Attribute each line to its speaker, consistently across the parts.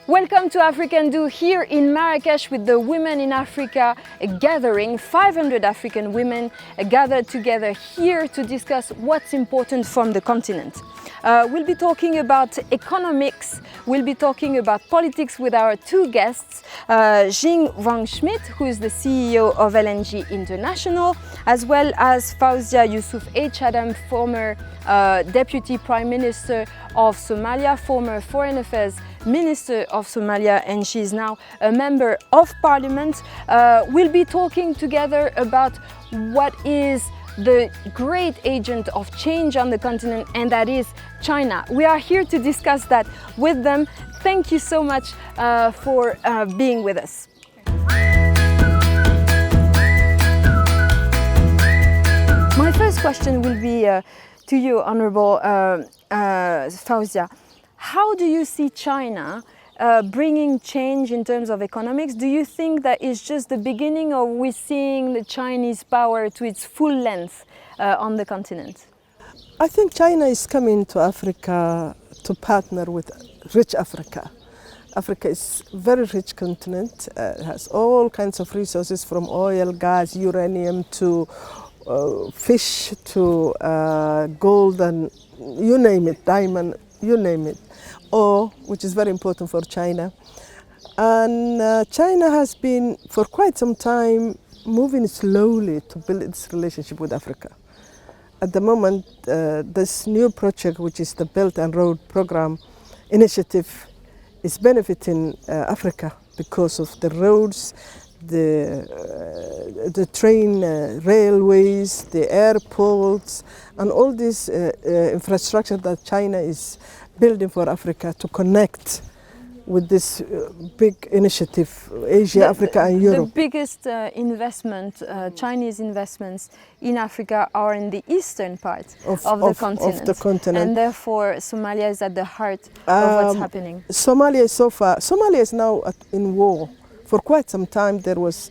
Speaker 1: Welcome to AfriCanDo here in Marrakesh with the Women in Africa gathering. 500 African women gathered together here to discuss what's important from the continent. We'll be talking about economics, we'll be talking about politics with our two guests, Jing Wang-Schmitt, who is the CEO of LNG International, as well as Fawzia Yusuf H, former Deputy Prime Minister of Somalia, former Foreign Affairs Minister of Somalia, and she's now a Member of Parliament. We'll be talking together about what is the great agent of change on the continent, and that is China. We are here to discuss that with them. Thank you so much for being with us. My first question will be to you, Honorable Fawzia. How do you see China bringing change in terms of economics? Do you think that it's just the beginning, or we're seeing the Chinese power to its full length on the continent?
Speaker 2: I think China is coming to Africa to partner with rich Africa. Africa is a very rich continent. It has all kinds of resources, from oil, gas, uranium to fish to gold, and you name it, diamond, you name it, ore, which is very important for China. And China has been for quite some time moving slowly to build its relationship with Africa. At the moment, this new project, which is the Belt and Road Program initiative, is benefiting Africa because of the roads, the train railways, the airports, and all this infrastructure that China is building for Africa to connect with this big initiative, Asia, Africa and Europe.
Speaker 1: The biggest Chinese investments in Africa are in the eastern part of the continent. And therefore Somalia is at the heart of what's happening.
Speaker 2: Somalia is now in war. For quite some time there was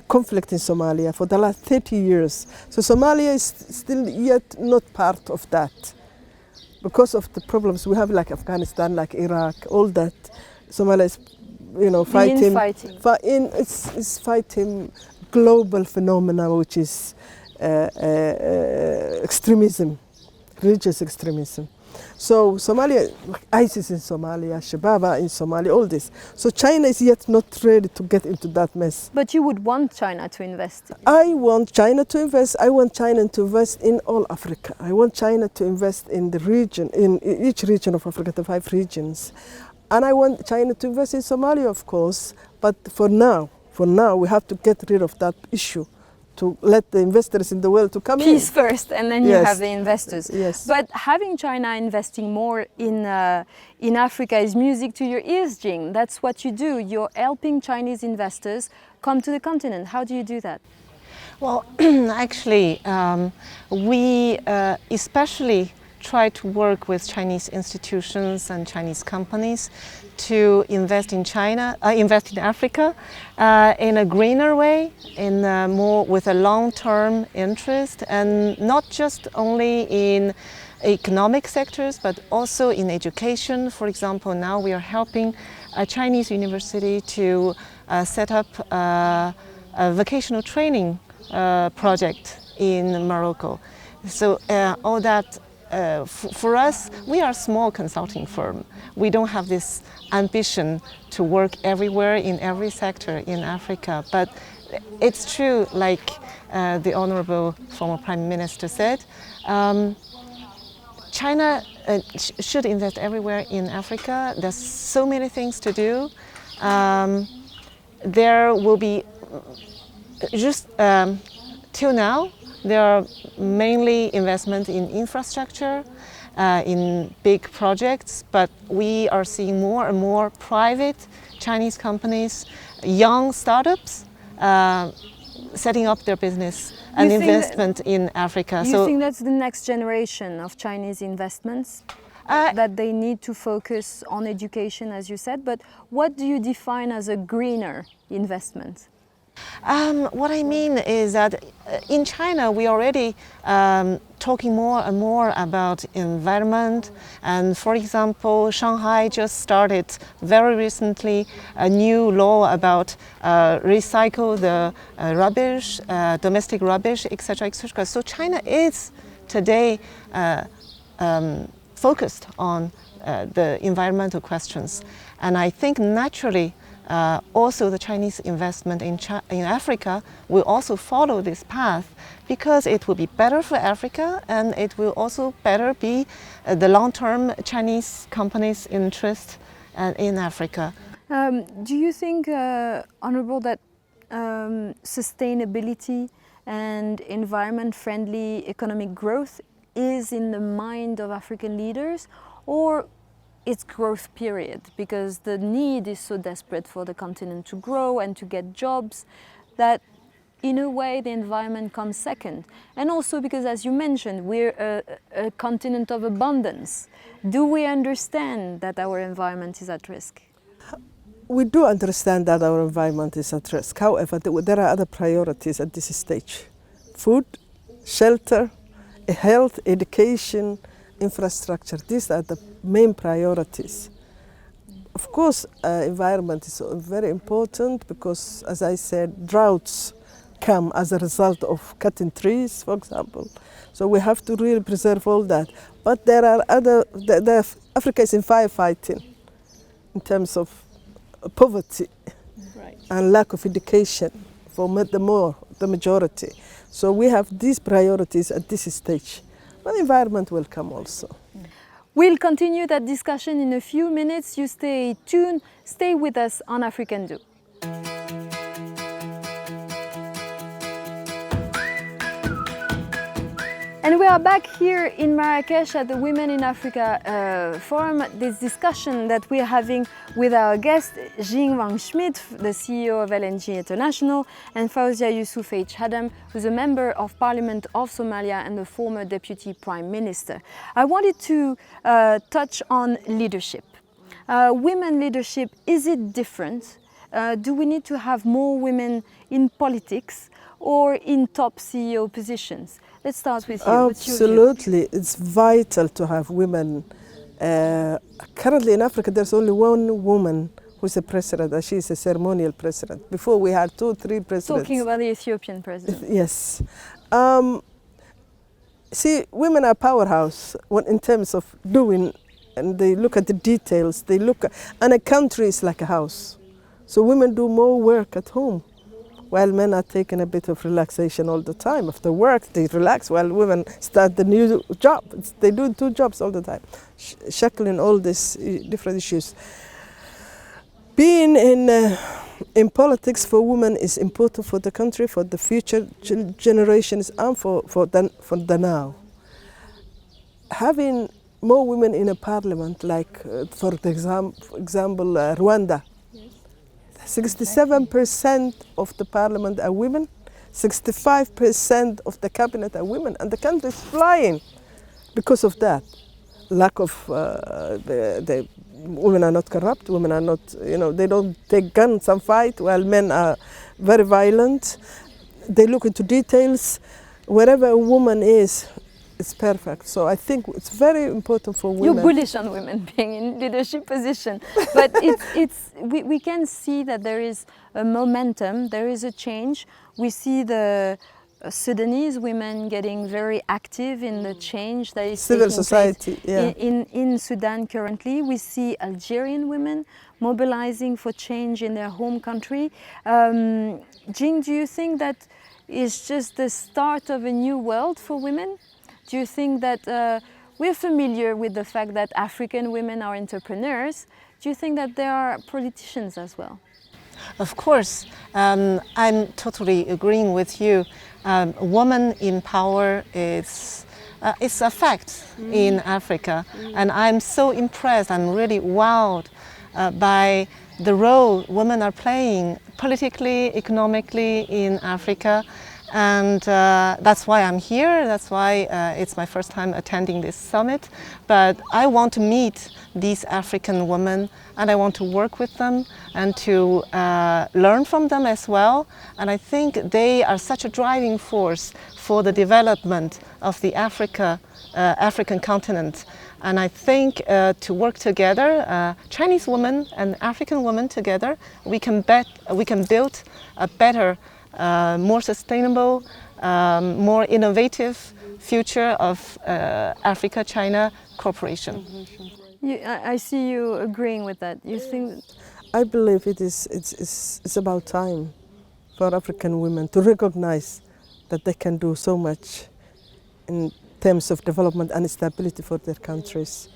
Speaker 2: conflict in Somalia for the last 30 years. So Somalia is still yet not part of that. Because of the problems we have, like Afghanistan, like Iraq, all that, Somalia is, it's fighting global phenomena, which is extremism, religious extremism. So Somalia, like ISIS in Somalia, Shababa in Somalia, all this. So China is yet not ready to get into that mess.
Speaker 1: But you would want China to invest?
Speaker 2: I want China to invest. I want China to invest in all Africa. I want China to invest in the region, in each region of Africa, the 5 regions. And I want China to invest in Somalia, of course. But for now, we have to get rid of that issue, to let the investors in the world to come in.
Speaker 1: Peace first, and then you have the investors.
Speaker 2: Yes.
Speaker 1: But having China investing more in Africa is music to your ears, Jing. That's what you do. You're helping Chinese investors come to the continent. How do you do that?
Speaker 3: Well, actually, we especially try to work with Chinese institutions and Chinese companies to invest in Africa in a greener way, in more with a long-term interest, and not just only in economic sectors, but also in education. For example, now we are helping a Chinese university to set up a vocational training project in Morocco. So all that. For us, we are a small consulting firm. We don't have this ambition to work everywhere in every sector in Africa. But it's true, like the Honorable former Prime Minister said, China should invest everywhere in Africa. There's so many things to do. There will be, just till now, there are mainly investment in infrastructure, in big projects, but we are seeing more and more private Chinese companies, young startups, setting up their business and investment in Africa.
Speaker 1: You think that's the next generation of Chinese investments? That they need to focus on education, as you said, but what do you define as a greener investment?
Speaker 3: What I mean is that in China we already talking more and more about environment, and for example Shanghai just started very recently a new law about recycle the rubbish, domestic rubbish, etc., etc. So China is today focused on the environmental questions, and I think naturally also the Chinese investment in Africa will also follow this path, because it will be better for Africa and it will also better be the long-term Chinese companies' interest in Africa.
Speaker 1: Do you think, Honourable, that sustainability and environment-friendly economic growth is in the mind of African leaders, or its growth period, because the need is so desperate for the continent to grow and to get jobs that in a way the environment comes second? And also because, as you mentioned, we're a continent of abundance. Do we understand that our environment is at risk?
Speaker 2: We do understand that our environment is at risk. However, there are other priorities at this stage: food, shelter, health, education, infrastructure. These are the main priorities. Of course, environment is very important because, as I said, droughts come as a result of cutting trees, for example. So we have to really preserve all that. But there are other, Africa is in firefighting in terms of poverty, right, and lack of education for the majority. So we have these priorities at this stage. But the environment will come also.
Speaker 1: We'll continue that discussion in a few minutes. You stay tuned, stay with us on AfriCanDo. And we are back here in Marrakesh at the Women in Africa Forum. This discussion that we are having with our guest, Jing Wang-Schmitt, the CEO of LNG International, and Fawzia Yusuf H, who's a member of Parliament of Somalia and the former Deputy Prime Minister. I wanted to touch on leadership. Women leadership, is it different? Do we need to have more women in politics or in top CEO positions? Let's start with you.
Speaker 2: Absolutely, it's vital to have women. Currently in Africa, there's only one woman who's a president, and she's a ceremonial president. Before we had 2 or 3 presidents.
Speaker 1: Talking about the Ethiopian president.
Speaker 2: Yes. See, women are powerhouse in terms of doing, and they look at the details. And a country is like a house. So women do more work at home, while men are taking a bit of relaxation all the time. After work, they relax, while women start the new job. They do 2 jobs all the time, shackling all these different issues. Being in politics for women is important for the country, for the future generations, and for the now. Having more women in a parliament, like for example, Rwanda, 67% of the parliament are women, 65% of the cabinet are women, and the country is flying because of that. Lack of, the women are not corrupt, women are not, they don't take guns and fight, while men are very violent. They look into details. Wherever a woman is, it's perfect. So I think it's very important for women.
Speaker 1: You're bullish on women being in leadership position, but we can see that there is a momentum, there is a change. We see the Sudanese women getting very active in the change that is
Speaker 2: civil
Speaker 1: taking
Speaker 2: society,
Speaker 1: place in Sudan currently. We see Algerian women mobilizing for change in their home country. Jing, do you think that is just the start of a new world for women? Do you think that we're familiar with the fact that African women are entrepreneurs? Do you think that there are politicians as well?
Speaker 3: Of course, I'm totally agreeing with you. Women in power is it's a fact in Africa, and I'm so impressed. I'm really wowed by the role women are playing politically, economically in Africa. And that's why I'm here. That's why it's my first time attending this summit. But I want to meet these African women, and I want to work with them and to learn from them as well. And I think they are such a driving force for the development of the African continent. And I think to work together, Chinese women and African women together, we can build a better, more sustainable, more innovative future of Africa-China cooperation.
Speaker 1: I see you agreeing with that. You think?
Speaker 2: I believe it's about time for African women to recognize that they can do so much in terms of development and stability for their countries.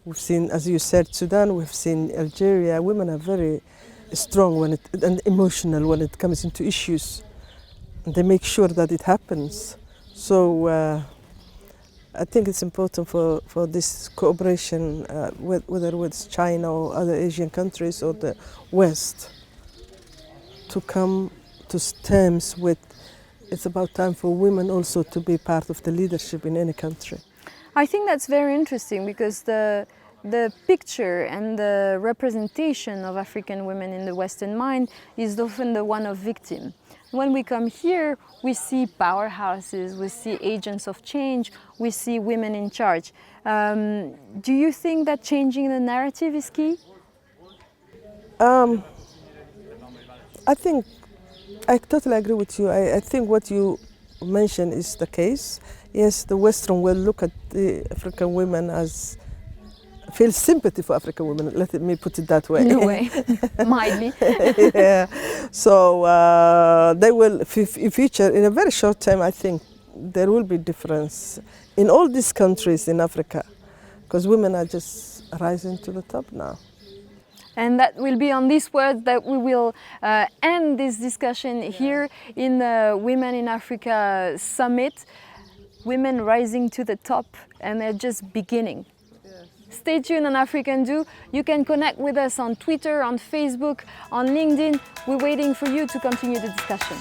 Speaker 2: We've seen, as you said, Sudan, we've seen Algeria. Women are very strong and emotional when it comes into issues. And they make sure that it happens. So I think it's important for this cooperation, whether with China or other Asian countries or the West, to come to terms with it's about time for women also to be part of the leadership in any country.
Speaker 1: I think that's very interesting because the picture and the representation of African women in the Western mind is often the one of victim. When we come here, we see powerhouses, we see agents of change, we see women in charge. Do you think that changing the narrative is key?
Speaker 2: I totally agree with you. I think what you mentioned is the case. Yes, the Western world look at the African women as feel sympathy for African women. Let me put it that way.
Speaker 1: No way, mildly.
Speaker 2: Yeah. So they will feature in a very short time. I think there will be difference in all these countries in Africa, because women are just rising to the top now.
Speaker 1: And that will be on these words that we will end this discussion here in the Women in Africa Summit. Women rising to the top, and they're just beginning. Yes. Stay tuned on AfriCanDo. You can connect with us on Twitter, on Facebook, on LinkedIn. We're waiting for you to continue the discussion.